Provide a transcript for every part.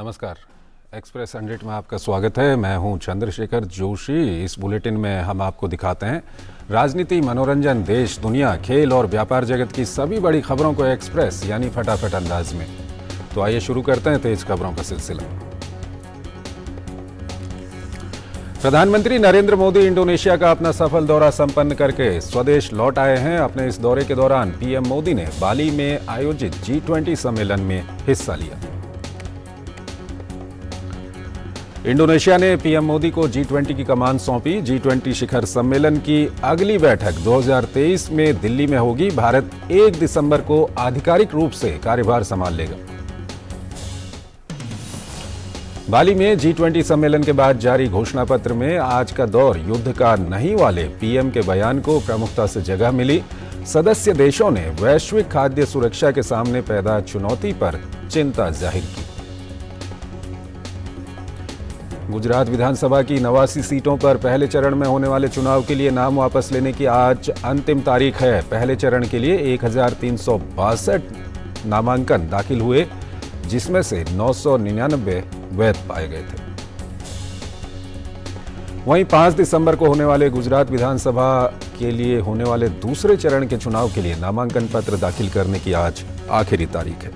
नमस्कार। एक्सप्रेस 100 में आपका स्वागत है। मैं हूं चंद्रशेखर जोशी। इस बुलेटिन में हम आपको दिखाते हैं राजनीति, मनोरंजन, देश, दुनिया, खेल और व्यापार जगत की सभी बड़ी खबरों को एक्सप्रेस यानी फटाफट अंदाज में। तो आइए शुरू करते हैं तेज खबरों का सिलसिला। प्रधानमंत्री नरेंद्र मोदी इंडोनेशिया का अपना सफल दौरा संपन्न करके स्वदेश लौट आए हैं। अपने इस दौरे के दौरान पीएम मोदी ने बाली में आयोजित G20 सम्मेलन में हिस्सा लिया। इंडोनेशिया ने पीएम मोदी को G20 की कमान सौंपी। G20 शिखर सम्मेलन की अगली बैठक 2023 में दिल्ली में होगी। भारत 1 दिसंबर को आधिकारिक रूप से कार्यभार संभाल लेगा। बाली में G20 सम्मेलन के बाद जारी घोषणा पत्र में आज का दौर युद्ध का नहीं वाले पीएम के बयान को प्रमुखता से जगह मिली। सदस्य देशों ने वैश्विक खाद्य सुरक्षा के सामने पैदा चुनौती पर चिंता जाहिर की। गुजरात विधानसभा की 89 सीटों पर पहले चरण में होने वाले चुनाव के लिए नाम वापस लेने की आज अंतिम तारीख है। पहले चरण के लिए 1362 नामांकन दाखिल हुए, जिसमें से 999 वैध पाए गए थे। वहीं 5 दिसंबर को होने वाले गुजरात विधानसभा के लिए होने वाले दूसरे चरण के चुनाव के लिए नामांकन पत्र दाखिल करने की आज आखिरी तारीख है।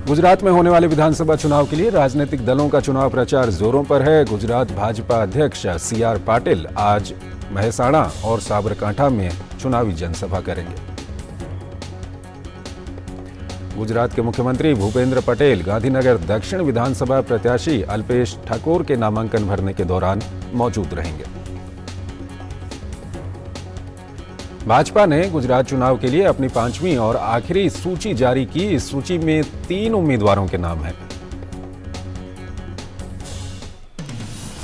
गुजरात में होने वाले विधानसभा चुनाव के लिए राजनीतिक दलों का चुनाव प्रचार जोरों पर है। गुजरात भाजपा अध्यक्ष CR पाटिल आज मेहसाणा और साबरकांठा में चुनावी जनसभा करेंगे। गुजरात के मुख्यमंत्री भूपेंद्र पटेल गांधीनगर दक्षिण विधानसभा प्रत्याशी अल्पेश ठाकोर के नामांकन भरने के दौरान मौजूद रहेंगे। भाजपा ने गुजरात चुनाव के लिए अपनी 5वीं और आखिरी सूची जारी की। इस सूची में 3 उम्मीदवारों के नाम हैं।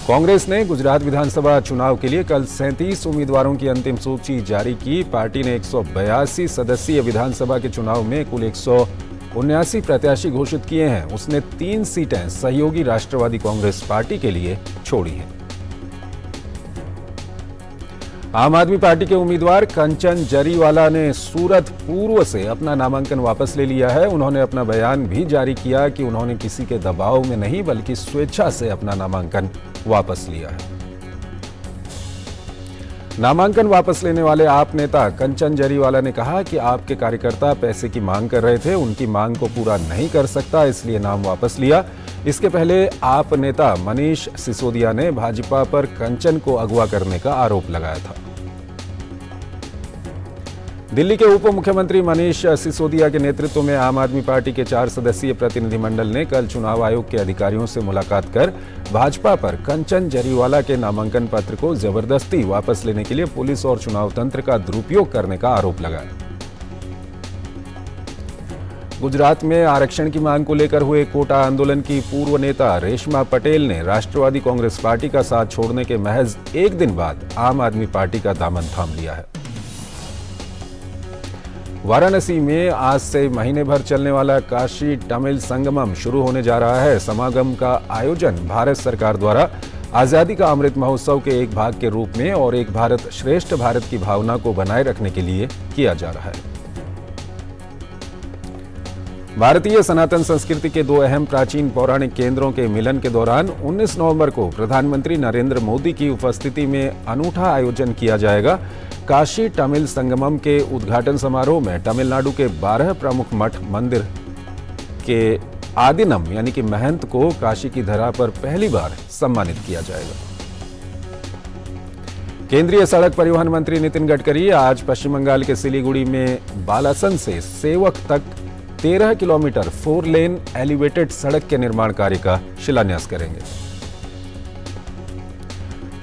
कांग्रेस ने गुजरात विधानसभा चुनाव के लिए कल 37 उम्मीदवारों की अंतिम सूची जारी की। पार्टी ने 182 सदस्यीय विधानसभा के चुनाव में कुल 179 प्रत्याशी घोषित किए हैं। उसने 3 सीटें सहयोगी राष्ट्रवादी कांग्रेस पार्टी के लिए छोड़ी हैं। आम आदमी पार्टी के उम्मीदवार कंचन जरीवाला ने सूरत पूर्व से अपना नामांकन वापस ले लिया है। उन्होंने अपना बयान भी जारी किया कि उन्होंने किसी के दबाव में नहीं बल्कि स्वेच्छा से अपना नामांकन वापस लिया है। नामांकन वापस लेने वाले आप नेता कंचन जरीवाला ने कहा कि आपके कार्यकर्ता पैसे की मांग कर रहे थे, उनकी मांग को पूरा नहीं कर सकता, इसलिए नाम वापस लिया। इसके पहले आप नेता मनीष सिसोदिया ने भाजपा पर कंचन को अगवा करने का आरोप लगाया था। दिल्ली के उप मुख्यमंत्री मनीष सिसोदिया के नेतृत्व में आम आदमी पार्टी के 4 सदस्यीय प्रतिनिधिमंडल ने कल चुनाव आयोग के अधिकारियों से मुलाकात कर भाजपा पर कंचन जरीवाला के नामांकन पत्र को जबरदस्ती वापस लेने के लिए पुलिस और चुनाव तंत्र का दुरुपयोग करने का आरोप लगाया। गुजरात में आरक्षण की मांग को लेकर हुए कोटा आंदोलन की पूर्व नेता रेशमा पटेल ने राष्ट्रवादी कांग्रेस पार्टी का साथ छोड़ने के महज 1 दिन बाद आम आदमी पार्टी का दामन थाम लिया है। वाराणसी में आज से महीने भर चलने वाला काशी तमिल संगमम शुरू होने जा रहा है। समागम का आयोजन भारत सरकार द्वारा आजादी का अमृत महोत्सव के एक भाग के रूप में और एक भारत श्रेष्ठ भारत की भावना को बनाए रखने के लिए किया जा रहा है। भारतीय सनातन संस्कृति के 2 अहम प्राचीन पौराणिक केंद्रों के मिलन के दौरान 19 नवंबर को प्रधानमंत्री नरेंद्र मोदी की उपस्थिति में अनूठा आयोजन किया जाएगा। काशी तमिल संगमम के उद्घाटन समारोह में तमिलनाडु के 12 प्रमुख मठ मंदिर के आदिनम यानी कि महंत को काशी की धरा पर पहली बार सम्मानित किया जाएगा। केंद्रीय सड़क परिवहन मंत्री नितिन गडकरी आज पश्चिम बंगाल के सिलीगुड़ी में बालासन से सेवक तक 13 किलोमीटर 4 लेन एलिवेटेड सड़क के निर्माण कार्य का शिलान्यास करेंगे।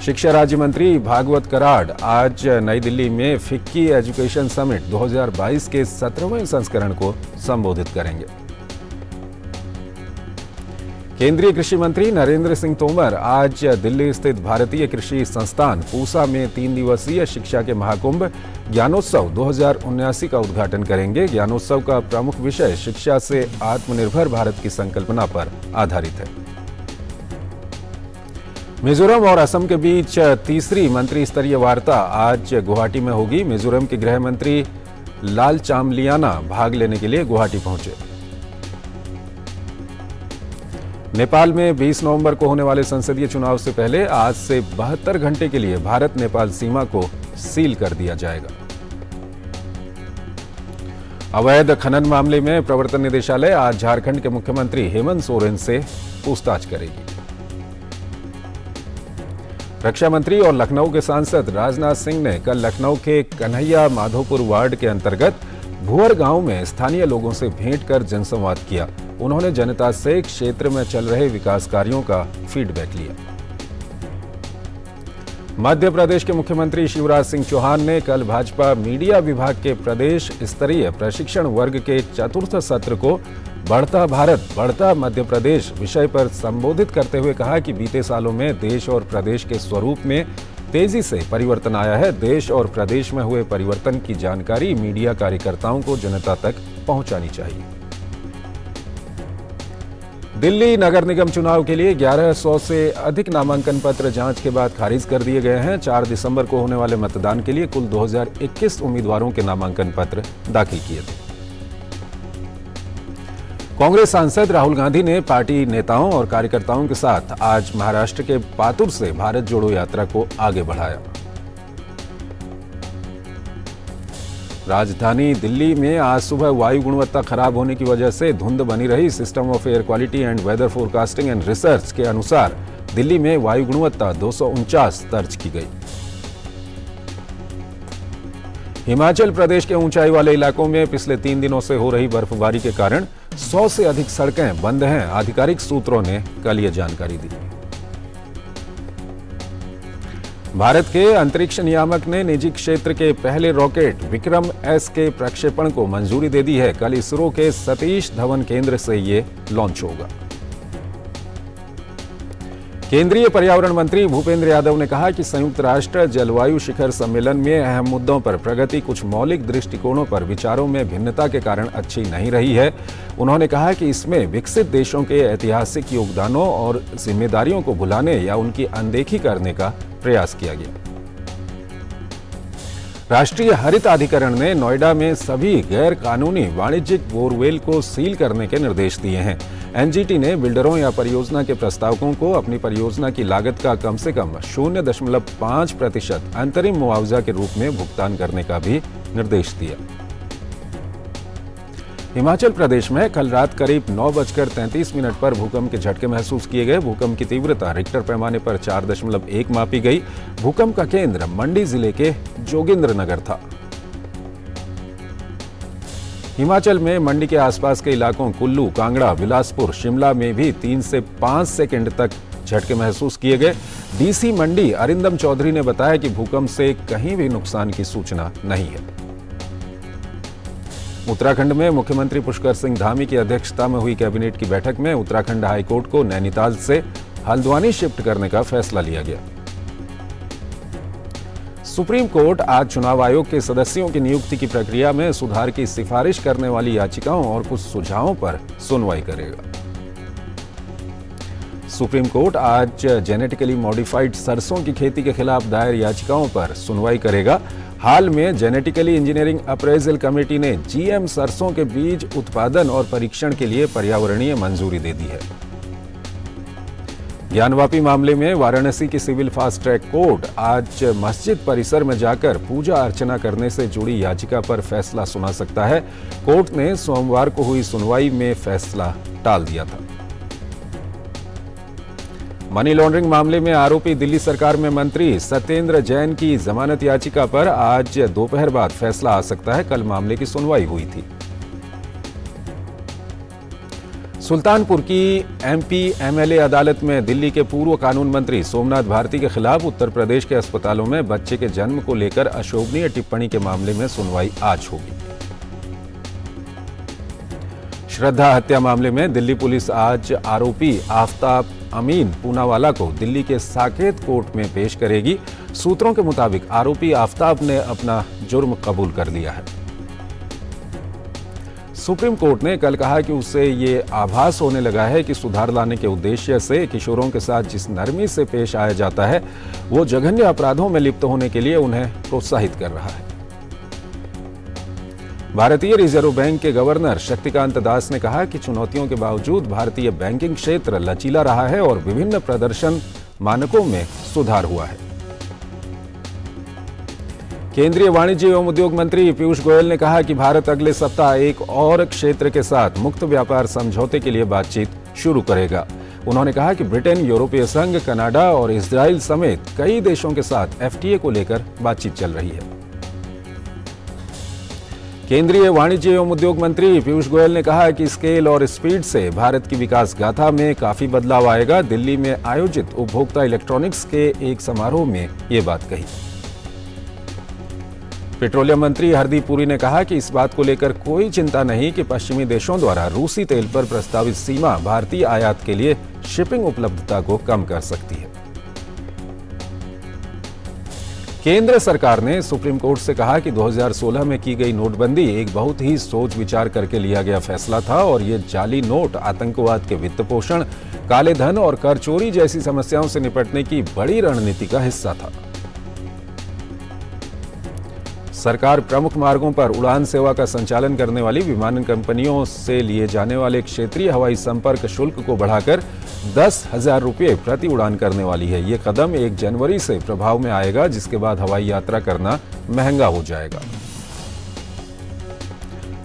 शिक्षा राज्य मंत्री भागवत कराड़ आज नई दिल्ली में फिक्की एजुकेशन समिट 2022 के 17वें संस्करण को संबोधित करेंगे। केंद्रीय कृषि मंत्री नरेंद्र सिंह तोमर आज दिल्ली स्थित भारतीय कृषि संस्थान पूसा में 3 दिवसीय शिक्षा के महाकुंभ ज्ञानोत्सव 2079 का उद्घाटन करेंगे। ज्ञानोत्सव का प्रमुख विषय शिक्षा से आत्मनिर्भर भारत की संकल्पना पर आधारित है। मिजोरम और असम के बीच तीसरी मंत्री स्तरीय वार्ता आज गुवाहाटी में होगी। मिजोरम के गृह मंत्री लाल चामलियाना भाग लेने के लिए गुवाहाटी पहुंचे। नेपाल में 20 नवंबर को होने वाले संसदीय चुनाव से पहले आज से 72 घंटे के लिए भारत नेपाल सीमा को सील कर दिया जाएगा। अवैध खनन मामले में प्रवर्तन निदेशालय आज झारखंड के मुख्यमंत्री हेमंत सोरेन से पूछताछ करेगी। रक्षा मंत्री और लखनऊ के सांसद राजनाथ सिंह ने कल लखनऊ के कन्हैया माधोपुर वार्ड के अंतर्गत भुअर गांव में स्थानीय लोगों से भेंट कर जनसंवाद किया। उन्होंने जनता से क्षेत्र में चल रहे विकास कार्यों का फीडबैक लिया। मध्य प्रदेश के मुख्यमंत्री शिवराज सिंह चौहान ने कल भाजपा मीडिया विभाग के प्रदेश स्तरीय प्रशिक्षण वर्ग के चतुर्थ सत्र को बढ़ता भारत बढ़ता मध्य प्रदेश विषय पर संबोधित करते हुए कहा कि बीते सालों में देश और प्रदेश के स्वरूप में तेजी से परिवर्तन आया है। देश और प्रदेश में हुए परिवर्तन की जानकारी मीडिया कार्यकर्ताओं को जनता तक पहुंचानी चाहिए। दिल्ली नगर निगम चुनाव के लिए 1100 से अधिक नामांकन पत्र जांच के बाद खारिज कर दिए गए हैं। 4 दिसंबर को होने वाले मतदान के लिए कुल 2021 उम्मीदवारों के नामांकन पत्र दाखिल किए थे। कांग्रेस सांसद राहुल गांधी ने पार्टी नेताओं और कार्यकर्ताओं के साथ आज महाराष्ट्र के पातुर से भारत जोड़ो यात्रा को आगे बढ़ाया। राजधानी दिल्ली में आज सुबह वायु गुणवत्ता खराब होने की वजह से धुंध बनी रही। System of air quality and weather forecasting and research के अनुसार दिल्ली में वायु गुणवत्ता 249 दर्ज की गई। हिमाचल प्रदेश के ऊंचाई वाले इलाकों में पिछले 3 दिनों से हो रही बर्फबारी के कारण 100 से अधिक सड़कें बंद हैं। आधिकारिक सूत्रों ने कल ये जानकारी दी। भारत के अंतरिक्ष नियामक ने निजी क्षेत्र के पहले रॉकेट विक्रम एस के प्रक्षेपण को मंजूरी दे दी है। कल इसरो के सतीश धवन केंद्र से ये लॉन्च होगा। केंद्रीय पर्यावरण मंत्री भूपेंद्र यादव ने कहा कि संयुक्त राष्ट्र जलवायु शिखर सम्मेलन में अहम मुद्दों पर प्रगति कुछ मौलिक दृष्टिकोणों पर विचारों में भिन्नता के कारण अच्छी नहीं रही है। उन्होंने कहा कि इसमें विकसित देशों के ऐतिहासिक योगदानों और जिम्मेदारियों को भुलाने या उनकी अनदेखी करने का प्रयास किया गया। राष्ट्रीय हरित अधिकरण ने नोएडा में सभी गैर कानूनी वाणिज्यिक बोरवेल को सील करने के निर्देश दिए हैं। एनजीटी ने बिल्डरों या परियोजना के प्रस्तावकों को अपनी परियोजना की लागत का कम से कम 0.5% अंतरिम मुआवजा के रूप में भुगतान करने का भी निर्देश दिया। हिमाचल प्रदेश में कल रात करीब 9:33 पर भूकंप के झटके महसूस किए गए। भूकंप की तीव्रता रिक्टर पैमाने पर 4.1 मापी गई। भूकंप का केंद्र मंडी जिले के जोगिंद्रनगर था। हिमाचल में मंडी के आसपास के इलाकों कुल्लू, कांगड़ा, बिलासपुर, शिमला में भी 3 से 5 सेकंड तक झटके महसूस किए गए। डीसी मंडी अरिंदम चौधरी ने बताया कि भूकंप से कहीं भी नुकसान की सूचना नहीं है। उत्तराखंड में मुख्यमंत्री पुष्कर सिंह धामी की अध्यक्षता में हुई कैबिनेट की बैठक में उत्तराखंड हाईकोर्ट को नैनीताल से हल्द्वानी शिफ्ट करने का फैसला लिया गया। सुप्रीम कोर्ट आज चुनाव आयोग के सदस्यों की नियुक्ति की प्रक्रिया में सुधार की सिफारिश करने वाली याचिकाओं और कुछ सुझावों पर सुनवाई करेगा। सुप्रीम कोर्ट आज जेनेटिकली मॉडिफाइड सरसों की खेती के खिलाफ दायर याचिकाओं पर सुनवाई करेगा। हाल में जेनेटिकली इंजीनियरिंग अप्रेजल कमेटी ने जीएम सरसों के बीज उत्पादन और परीक्षण के लिए पर्यावरणीय मंजूरी दे दी है। ज्ञानवापी मामले में वाराणसी की सिविल फास्ट ट्रैक कोर्ट आज मस्जिद परिसर में जाकर पूजा अर्चना करने से जुड़ी याचिका पर फैसला सुना सकता है। कोर्ट ने सोमवार को हुई सुनवाई में फैसला टाल दिया था। मनी लॉन्ड्रिंग मामले में आरोपी दिल्ली सरकार में मंत्री सत्येंद्र जैन की जमानत याचिका पर आज दोपहर बाद फैसला आ सकता है। कल मामले की सुनवाई हुई थी। सुल्तानपुर की एमपी एमएलए अदालत में दिल्ली के पूर्व कानून मंत्री सोमनाथ भारती के खिलाफ उत्तर प्रदेश के अस्पतालों में बच्चे के जन्म को लेकर अशोभनीय टिप्पणी के मामले में सुनवाई आज होगी। श्रद्धा हत्या मामले में दिल्ली पुलिस आज आरोपी आफ्ताब अमीन पूनावाला को दिल्ली के साकेत कोर्ट में पेश करेगी। सूत्रों के मुताबिक आरोपी आफ्ताब ने अपना जुर्म कबूल कर लिया है। सुप्रीम कोर्ट ने कल कहा कि उसे ये आभास होने लगा है कि सुधार लाने के उद्देश्य से किशोरों के साथ जिस नरमी से पेश आया जाता है वो जघन्य अपराधों में लिप्त होने के लिए उन्हें प्रोत्साहित कर रहा है। भारतीय रिजर्व बैंक के गवर्नर शक्तिकांत दास ने कहा कि चुनौतियों के बावजूद भारतीय बैंकिंग क्षेत्र लचीला रहा है और विभिन्न प्रदर्शन मानकों में सुधार हुआ है। केंद्रीय वाणिज्य एवं उद्योग मंत्री पीयूष गोयल ने कहा कि भारत अगले सप्ताह एक और क्षेत्र के साथ मुक्त व्यापार समझौते के लिए बातचीत शुरू करेगा। उन्होंने कहा कि ब्रिटेन, यूरोपीय संघ, कनाडा और इजराइल समेत कई देशों के साथ एफटीए को लेकर बातचीत चल रही है। केंद्रीय वाणिज्य एवं उद्योग मंत्री पीयूष गोयल ने कहा कि स्केल और स्पीड से भारत की विकास गाथा में काफी बदलाव आएगा। दिल्ली में आयोजित उपभोक्ता इलेक्ट्रॉनिक्स के एक समारोह में ये बात कही। पेट्रोलियम मंत्री हरदीप पुरी ने कहा कि इस बात को लेकर कोई चिंता नहीं कि पश्चिमी देशों द्वारा रूसी तेल पर प्रस्तावित सीमा भारतीय आयात के लिए शिपिंग उपलब्धता को कम कर सकती है। केंद्र सरकार ने सुप्रीम कोर्ट से कहा कि 2016 में की गई नोटबंदी एक बहुत ही सोच विचार करके लिया गया फैसला था और ये जाली नोट आतंकवाद के वित्त पोषण, काले धन और कर चोरी जैसी समस्याओं से निपटने की बड़ी रणनीति का हिस्सा था। सरकार प्रमुख मार्गों पर उड़ान सेवा का संचालन करने वाली विमानन कंपनियों से लिए जाने वाले क्षेत्रीय हवाई संपर्क शुल्क को बढ़ाकर 10,000 रुपये प्रति उड़ान करने वाली है। ये कदम 1 जनवरी से प्रभाव में आएगा, जिसके बाद हवाई यात्रा करना महंगा हो जाएगा।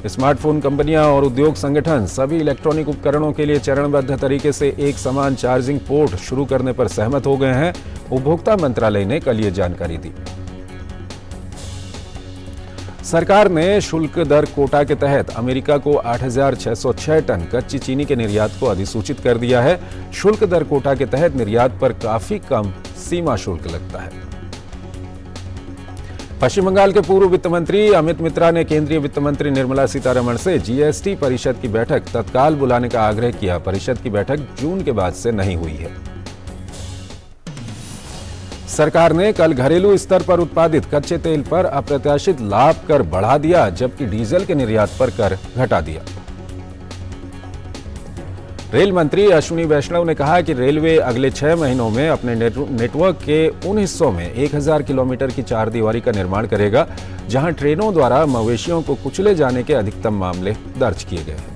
स्मार्टफोन कंपनियां और उद्योग संगठन सभी इलेक्ट्रॉनिक उपकरणों के लिए चरणबद्ध तरीके से एक समान चार्जिंग पोर्ट शुरू करने पर सहमत हो गए हैं। उपभोक्ता मंत्रालय ने कल ये जानकारी दी। सरकार ने शुल्क दर कोटा के तहत अमेरिका को 8,606 टन कच्ची चीनी के निर्यात को अधिसूचित कर दिया है। शुल्क दर कोटा के तहत निर्यात पर काफी कम सीमा शुल्क लगता है। पश्चिम बंगाल के पूर्व वित्त मंत्री अमित मित्रा ने केंद्रीय वित्त मंत्री निर्मला सीतारमण से जीएसटी परिषद की बैठक तत्काल बुलाने का आग्रह किया। परिषद की बैठक जून के बाद से नहीं हुई है। सरकार ने कल घरेलू स्तर पर उत्पादित कच्चे तेल पर अप्रत्याशित लाभ कर बढ़ा दिया, जबकि डीजल के निर्यात पर कर घटा दिया। रेल मंत्री अश्विनी वैष्णव ने कहा कि रेलवे अगले 6 महीनों में अपने नेटवर्क के उन हिस्सों में 1000 किलोमीटर की चारदीवारी का निर्माण करेगा, जहां ट्रेनों द्वारा मवेशियों को कुचले जाने के अधिकतम मामले दर्ज किए गए हैं।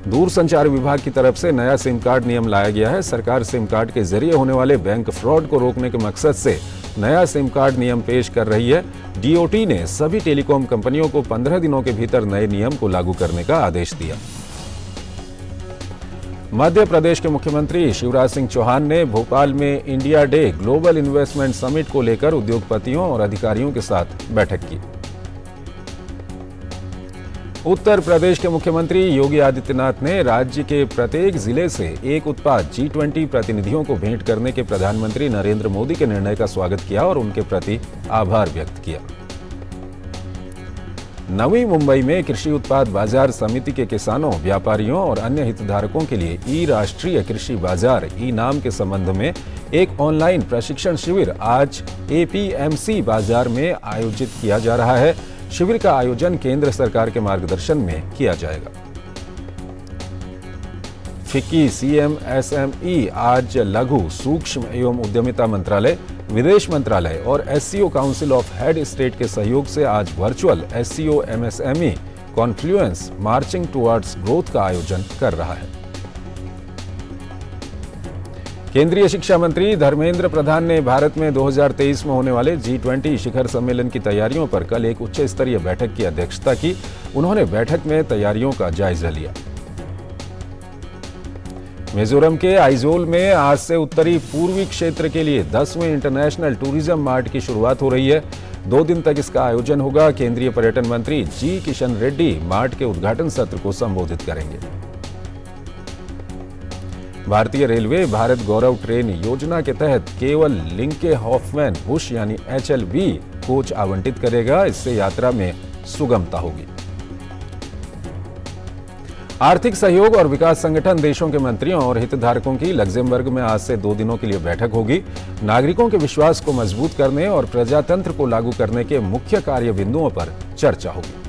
दूरसंचार विभाग की तरफ से नया सिम कार्ड नियम लाया गया है। सरकार सिम कार्ड के जरिए होने वाले बैंक फ्रॉड को रोकने के मकसद से नया सिम कार्ड नियम पेश कर रही है। डीओटी ने सभी टेलीकॉम कंपनियों को 15 दिनों के भीतर नए नियम को लागू करने का आदेश दिया। मध्य प्रदेश के मुख्यमंत्री शिवराज सिंह चौहान ने भोपाल में India day global investment summit को लेकर उद्योगपतियों और अधिकारियों के साथ बैठक की। उत्तर प्रदेश के मुख्यमंत्री योगी आदित्यनाथ ने राज्य के प्रत्येक जिले से एक उत्पाद G20 प्रतिनिधियों को भेंट करने के प्रधानमंत्री नरेंद्र मोदी के निर्णय का स्वागत किया और उनके प्रति आभार व्यक्त किया। नवी मुंबई में कृषि उत्पाद बाजार समिति के किसानों, व्यापारियों और अन्य हितधारकों के लिए ई राष्ट्रीय कृषि बाजार ई नाम के संबंध में एक ऑनलाइन प्रशिक्षण शिविर आज एपीएमसी बाजार में आयोजित किया जा रहा है। शिविर का आयोजन केंद्र सरकार के मार्गदर्शन में किया जाएगा। फिक्की, CMSME आज लघु, सूक्ष्म एवं उद्यमिता मंत्रालय, विदेश मंत्रालय और SCO council of head state के सहयोग से आज virtual SCO MSME Confluence marching towards growth का आयोजन कर रहा है। केंद्रीय शिक्षा मंत्री धर्मेंद्र प्रधान ने भारत में 2023 में होने वाले G20 शिखर सम्मेलन की तैयारियों पर कल एक उच्च स्तरीय बैठक की अध्यक्षता की। उन्होंने बैठक में तैयारियों का जायजा लिया। मिजोरम के आइजोल में आज से उत्तरी पूर्वी क्षेत्र के लिए 10वें इंटरनेशनल टूरिज्म मार्ट की शुरुआत हो रही है। 2 दिन तक इसका आयोजन होगा। केंद्रीय पर्यटन मंत्री जी किशन रेड्डी मार्ट के उद्घाटन सत्र को संबोधित करेंगे। भारतीय रेलवे भारत गौरव ट्रेन योजना के तहत केवल लिंके हॉफमैन बुश यानी HLB कोच आवंटित करेगा। इससे यात्रा में सुगमता होगी। आर्थिक सहयोग और विकास संगठन देशों के मंत्रियों और हितधारकों की लग्जमबर्ग में आज से 2 दिनों के लिए बैठक होगी। नागरिकों के विश्वास को मजबूत करने और प्रजातंत्र को लागू करने के मुख्य कार्य बिंदुओं पर चर्चा होगी।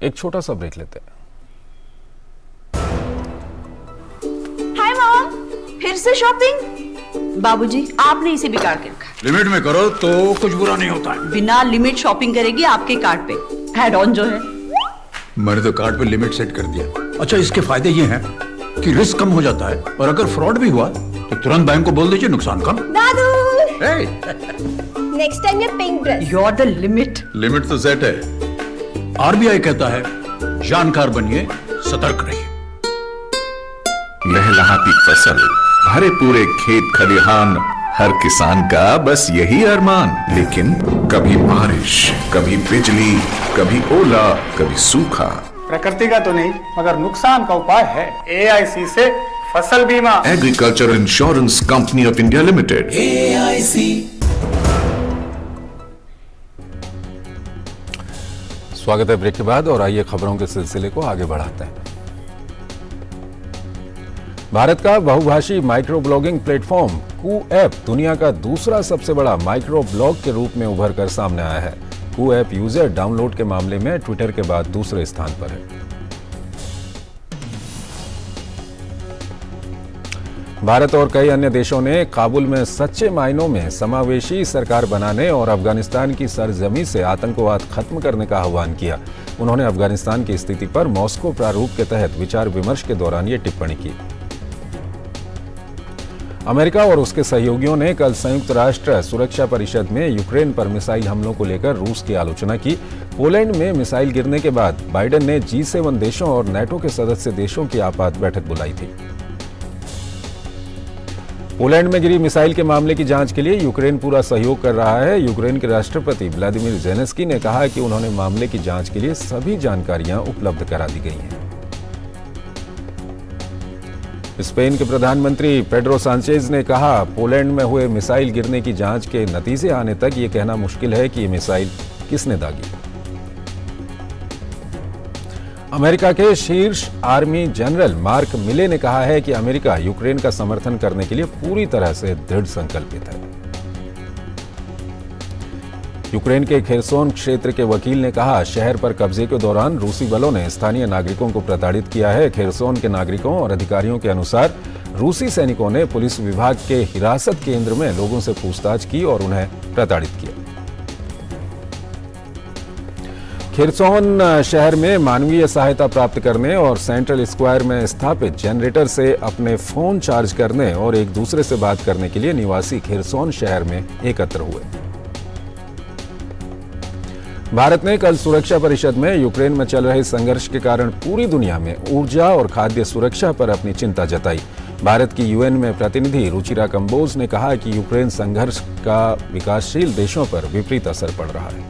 एक छोटा सा ब्रेक लेते हैं। हाय मॉम, फिर से शॉपिंग? बाबूजी, आपने इसे बिगाड़ के रखा। लिमिट में करो तो कुछ बुरा नहीं होता है। बिना लिमिट शॉपिंग करेगी आपके कार्ड पे। एड ऑन जो है, मैंने तो कार्ड पे लिमिट सेट कर दिया। अच्छा, इसके फायदे ये हैं कि रिस्क कम हो जाता है और अगर फ्रॉड भी हुआ तो तुरंत बैंक को बोल दीजिए, नुकसान कम। दादू, Hey, नेक्स्ट टाइम ये pink dress. You are the limit. Limit तो सेट है। आरबीआई कहता है जानकार बनिए, सतर्क रहिए। लहलहाती फसल, भरे पूरे खेत खलिहान, हर किसान का बस यही अरमान। लेकिन कभी बारिश, कभी बिजली, कभी ओला, कभी सूखा। प्रकृति का तो नहीं, मगर नुकसान का उपाय है। AIC से फसल बीमा। Agriculture insurance company of India limited, AIC। स्वागत है ब्रेक के बाद और आइए खबरों के सिलसिले को आगे बढ़ाते हैं। भारत का बहुभाषी माइक्रो ब्लॉगिंग प्लेटफॉर्म कू ऐप दुनिया का दूसरा सबसे बड़ा माइक्रो ब्लॉग के रूप में उभर कर सामने आया है। कू ऐप यूजर डाउनलोड के मामले में ट्विटर के बाद दूसरे स्थान पर है। भारत और कई अन्य देशों ने काबुल में सच्चे मायनों में समावेशी सरकार बनाने और अफगानिस्तान की सरजमी से आतंकवाद खत्म करने का आह्वान किया। उन्होंने अफगानिस्तान की स्थिति पर मॉस्को प्रारूप के तहत विचार विमर्श के दौरान ये टिप्पणी की। अमेरिका और उसके सहयोगियों ने कल संयुक्त राष्ट्र सुरक्षा परिषद में यूक्रेन पर मिसाइल हमलों को लेकर रूस की आलोचना की। पोलैंड में मिसाइल गिरने के बाद बाइडेन ने G7 देशों और नेटो के सदस्य देशों की आपात बैठक बुलाई थी। पोलैंड में गिरी मिसाइल के मामले की जांच के लिए यूक्रेन पूरा सहयोग कर रहा है। यूक्रेन के राष्ट्रपति व्लादिमीर ज़ेलेंस्की ने कहा कि उन्होंने मामले की जांच के लिए सभी जानकारियां उपलब्ध करा दी गई हैं। स्पेन के प्रधानमंत्री पेड्रो सांचेज ने कहा, पोलैंड में हुए मिसाइल गिरने की जांच के नतीजे आने तक ये कहना मुश्किल है कि ये मिसाइल किसने दागी। अमेरिका के शीर्ष आर्मी जनरल मार्क मिले ने कहा है कि अमेरिका यूक्रेन का समर्थन करने के लिए पूरी तरह से दृढ़ संकल्पित है। यूक्रेन के खेरसोन क्षेत्र के वकील ने कहा, शहर पर कब्जे के दौरान रूसी बलों ने स्थानीय नागरिकों को प्रताड़ित किया है। खेरसोन के नागरिकों और अधिकारियों के अनुसार रूसी सैनिकों ने पुलिस विभाग के हिरासत केंद्र में लोगों से पूछताछ की और उन्हें प्रताड़ित किया। खेरसोन शहर में मानवीय सहायता प्राप्त करने और सेंट्रल स्क्वायर में स्थापित जनरेटर से अपने फोन चार्ज करने और एक दूसरे से बात करने के लिए निवासी खेरसोन शहर में एकत्र हुए। भारत ने कल सुरक्षा परिषद में यूक्रेन में चल रहे संघर्ष के कारण पूरी दुनिया में ऊर्जा और खाद्य सुरक्षा पर अपनी चिंता जताई। भारत की यूएन में प्रतिनिधि रुचिरा कंबोज ने कहा कि यूक्रेन संघर्ष का विकासशील देशों पर विपरीत असर पड़ रहा है।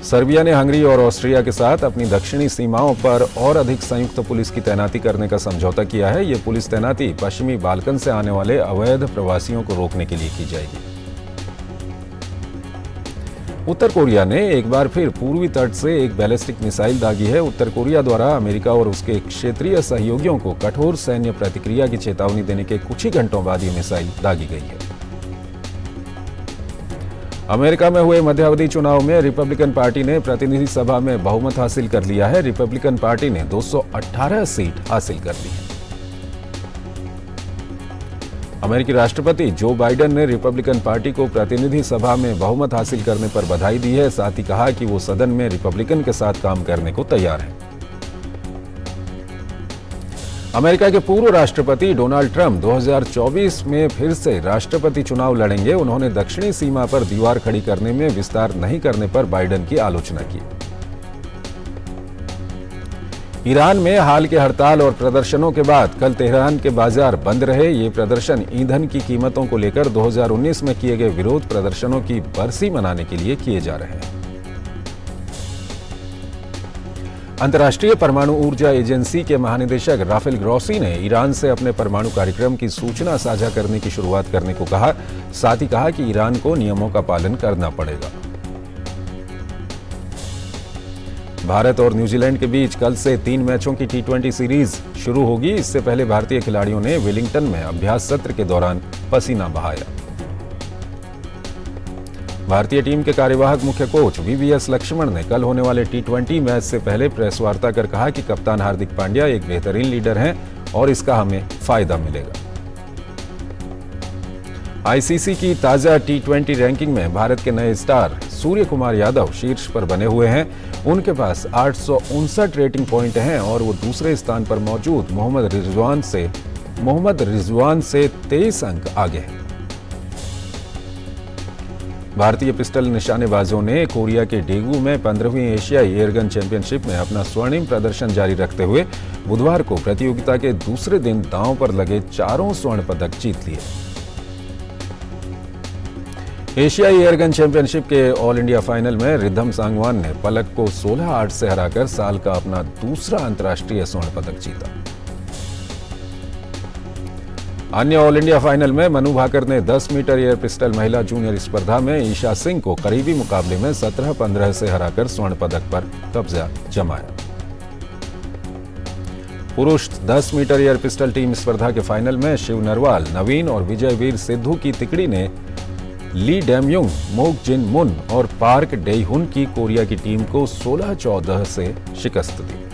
सर्बिया ने हंगरी और ऑस्ट्रिया के साथ अपनी दक्षिणी सीमाओं पर और अधिक संयुक्त पुलिस की तैनाती करने का समझौता किया है। ये पुलिस तैनाती पश्चिमी बाल्कन से आने वाले अवैध प्रवासियों को रोकने के लिए की जाएगी। उत्तर कोरिया ने एक बार फिर पूर्वी तट से एक बैलिस्टिक मिसाइल दागी है। उत्तर कोरिया द्वारा अमेरिका और उसके क्षेत्रीय सहयोगियों को कठोर सैन्य प्रतिक्रिया की चेतावनी देने के कुछ ही घंटों बाद ये मिसाइल दागी गई है। अमेरिका में हुए मध्यावधि चुनाव में रिपब्लिकन पार्टी ने प्रतिनिधि सभा में बहुमत हासिल कर लिया है। रिपब्लिकन पार्टी ने 218 सीट हासिल कर ली है। अमेरिकी राष्ट्रपति जो बाइडेन ने रिपब्लिकन पार्टी को प्रतिनिधि सभा में बहुमत हासिल करने पर बधाई दी है। साथ ही कहा कि वो सदन में रिपब्लिकन के साथ काम करने को तैयार है। अमेरिका के पूर्व राष्ट्रपति डोनाल्ड ट्रंप 2024 में फिर से राष्ट्रपति चुनाव लड़ेंगे। उन्होंने दक्षिणी सीमा पर दीवार खड़ी करने में विस्तार नहीं करने पर बाइडेन की आलोचना की। ईरान में हाल के हड़ताल और प्रदर्शनों के बाद कल तेहरान के बाजार बंद रहे। ये प्रदर्शन ईंधन की कीमतों को लेकर 2019 में किए गए विरोध प्रदर्शनों की बरसी मनाने के लिए किए जा रहे हैं। अंतर्राष्ट्रीय परमाणु ऊर्जा एजेंसी के महानिदेशक राफेल ग्रॉसी ने ईरान से अपने परमाणु कार्यक्रम की सूचना साझा करने की शुरुआत करने को कहा। साथ ही कहा कि ईरान को नियमों का पालन करना पड़ेगा। भारत और न्यूजीलैंड के बीच कल से 3 मैचों की T20 सीरीज शुरू होगी। इससे पहले भारतीय खिलाड़ियों ने वेलिंगटन में अभ्यास सत्र के दौरान पसीना बहाया। भारतीय टीम के कार्यवाहक मुख्य कोच VVS लक्ष्मण ने कल होने वाले T20 मैच से पहले प्रेस वार्ता कर कहा कि कप्तान हार्दिक पांड्या एक बेहतरीन लीडर हैं और इसका हमें फायदा मिलेगा। आईसीसी की ताजा T20 रैंकिंग में भारत के नए स्टार सूर्य कुमार यादव शीर्ष पर बने हुए हैं। उनके पास 859 रेटिंग पॉइंट हैं और वो दूसरे स्थान पर मौजूद मोहम्मद रिजवान से 23 अंक आगे हैं। भारतीय पिस्टल निशानेबाजों ने कोरिया के डेगू में 15वीं एशियाई एयरगन चैंपियनशिप में अपना स्वर्णिम प्रदर्शन जारी रखते हुए बुधवार को प्रतियोगिता के दूसरे दिन दांव पर लगे चारों स्वर्ण पदक जीत लिए। एशियाई एयरगन चैंपियनशिप के ऑल इंडिया फाइनल में रिद्धम सांगवान ने पलक को 16-8 से हराकर साल का अपना दूसरा अंतर्राष्ट्रीय स्वर्ण पदक जीता। अन्य ऑल इंडिया फाइनल में मनु भाकर ने 10 मीटर एयर पिस्टल महिला जूनियर स्पर्धा में ईशा सिंह को करीबी मुकाबले में 17-15 से हराकर स्वर्ण पदक पर कब्जा जमाया। पुरुष 10 मीटर एयर पिस्टल टीम स्पर्धा के फाइनल में शिव नरवाल, नवीन और विजयवीर सिद्धू की तिकड़ी ने ली डेमयुंग, मोक जिन मुन और पार्क डेहुन की कोरिया की टीम को 16-14 से शिकस्त दी।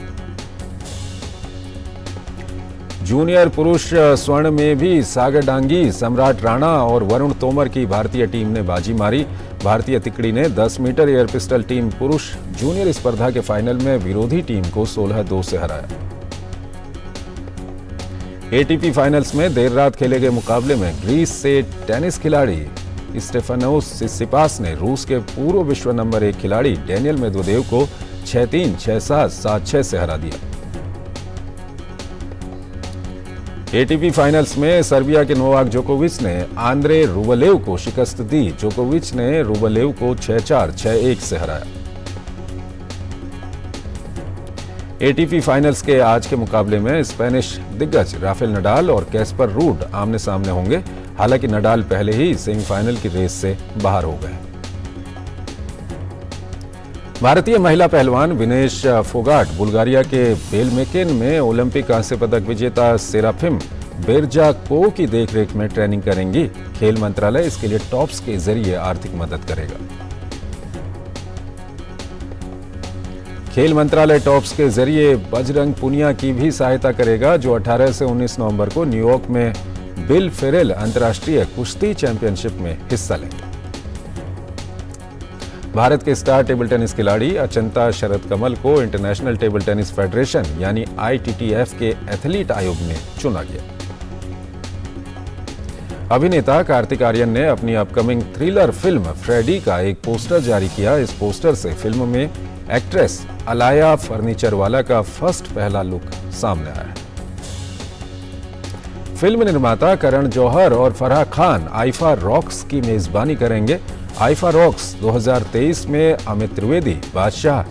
जूनियर पुरुष स्वर्ण में भी सागर डांगी, सम्राट राणा और वरुण तोमर की भारतीय टीम ने बाजी मारी। भारतीय तिकड़ी ने 10 मीटर एयर पिस्टल टीम पुरुष जूनियर स्पर्धा के फाइनल में विरोधी टीम को 16-2 से हराया। एटीपी फाइनल्स में देर रात खेले गए मुकाबले में ग्रीस से टेनिस खिलाड़ी स्टेफानोस सिसिपास ने रूस के पूर्व विश्व नंबर 1 खिलाड़ी डेनियल मेदवेदेव को 6-3, 6-7, 7-6 से हरा दिया। एटीपी फाइनल्स में सर्बिया के नोवाक जोकोविच ने आंद्रे रूबलेव को शिकस्त दी। जोकोविच ने रूबलेव को 6-4, 6-1 से हराया। एटीपी फाइनल्स के आज के मुकाबले में स्पेनिश दिग्गज राफेल नडाल और कैस्पर रूड आमने सामने होंगे। हालांकि नडाल पहले ही सेमीफाइनल की रेस से बाहर हो गए। भारतीय महिला पहलवान विनेश फोगाट बुल्गारिया के बेलमेकिन में ओलंपिक कांस्य पदक विजेता सेराफिम बेरजाको की देखरेख में ट्रेनिंग करेंगी। खेल मंत्रालय इसके लिए टॉप्स के जरिए आर्थिक मदद करेगा। खेल मंत्रालय टॉप्स के जरिए बजरंग पुनिया की भी सहायता करेगा, जो 18 से 19 नवंबर को न्यूयॉर्क में बिल फेरेल अंतर्राष्ट्रीय कुश्ती चैंपियनशिप में हिस्सा लेंगे। भारत के स्टार टेबल टेनिस खिलाड़ी अचंता शरद कमल को इंटरनेशनल टेबल टेनिस फेडरेशन यानी ITTF के एथलीट आयोग में चुना गया। अभिनेता कार्तिक आर्यन ने अपनी अपकमिंग थ्रिलर फिल्म फ्रेडी का एक पोस्टर जारी किया। इस पोस्टर से फिल्म में एक्ट्रेस अलाया फर्नीचरवाला का पहला लुक सामने आया है। फिल्म निर्माता करण जौहर और फराह खान आइफा रॉक्स की मेजबानी करेंगे। आइफा रॉक्स 2023 में अमित त्रिवेदी, बादशाह,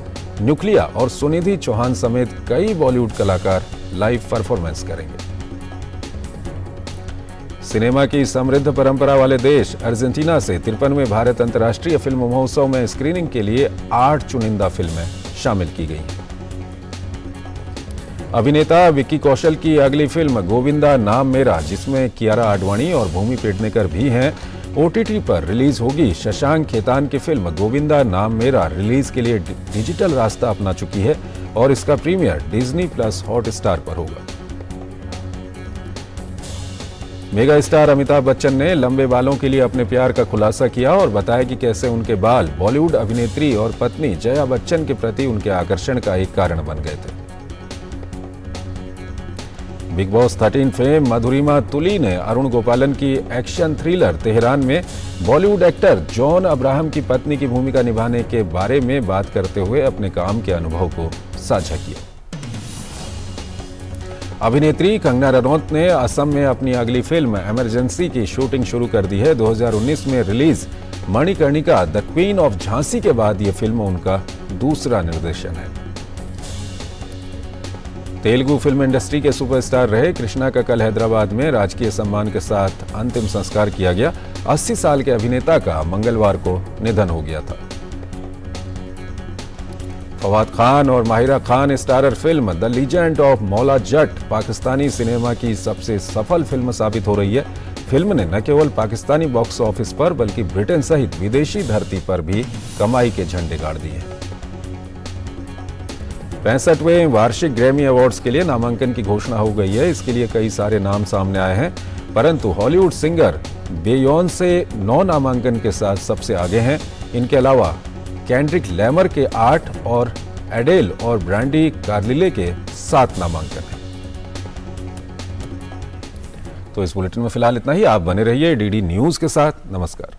न्यूक्लिया और सुनिधि चौहान समेत कई बॉलीवुड कलाकार लाइव परफॉर्मेंस करेंगे। सिनेमा की समृद्ध परंपरा वाले देश अर्जेंटीना से 53वें भारत अंतर्राष्ट्रीय फिल्म महोत्सव में स्क्रीनिंग के लिए 8 चुनिंदा फिल्में शामिल की गई हैं। अभिनेता विक्की कौशल की अगली फिल्म गोविंदा नाम मेरा, जिसमें कियारा आडवाणी और भूमि पेडनेकर भी हैं, OTT पर रिलीज होगी। शशांक खेतान की फिल्म गोविंदा नाम मेरा रिलीज के लिए डिजिटल रास्ता अपना चुकी है और इसका प्रीमियर Disney+ हॉटस्टार पर होगा। मेगा स्टार अमिताभ बच्चन ने लंबे बालों के लिए अपने प्यार का खुलासा किया और बताया कि कैसे उनके बाल बॉलीवुड अभिनेत्री और पत्नी जया बच्चन के प्रति उनके आकर्षण का एक कारण बन गए थे। बिग बॉस 13 फेम मधुरिमा तुली ने अरुण गोपालन की एक्शन थ्रिलर तेहरान में बॉलीवुड एक्टर जॉन अब्राहम की पत्नी की भूमिका निभाने के बारे में बात करते हुए अपने काम के अनुभव को साझा किया। अभिनेत्री कंगना रनौत ने असम में अपनी अगली फिल्म इमरजेंसी की शूटिंग शुरू कर दी है। 2019 में release Manikarnika the queen of Jhansi के बाद यह फिल्म उनका दूसरा निर्देशन है। तेलुगु फिल्म इंडस्ट्री के सुपरस्टार रहे कृष्णा का कल हैदराबाद में राजकीय सम्मान के साथ अंतिम संस्कार किया गया। 80 साल के अभिनेता का मंगलवार को निधन हो गया था। फवाद खान और Mahira Khan starrer film the legend of Maula Jatt Pakistani cinema की सबसे सफल फिल्म साबित हो रही है। फिल्म ने न केवल पाकिस्तानी बॉक्स ऑफिस पर बल्कि ब्रिटेन सहित विदेशी धरती पर भी कमाई के झंडे गाड़ दिए हैं। 65वें वार्षिक ग्रैमी अवार्ड्स के लिए नामांकन की घोषणा हो गई है। इसके लिए कई सारे नाम सामने आए हैं। परंतु हॉलीवुड सिंगर बेयोंसे 9 नामांकन के साथ सबसे आगे हैं। इनके अलावा केंड्रिक लैमर के 8 और एडेल और ब्रांडी कार्लिले के 7 नामांकन हैं। तो इस बुलेटिन में फिलहाल इतना ही। आप बने रहिए डीडी न्यूज के साथ। नमस्कार।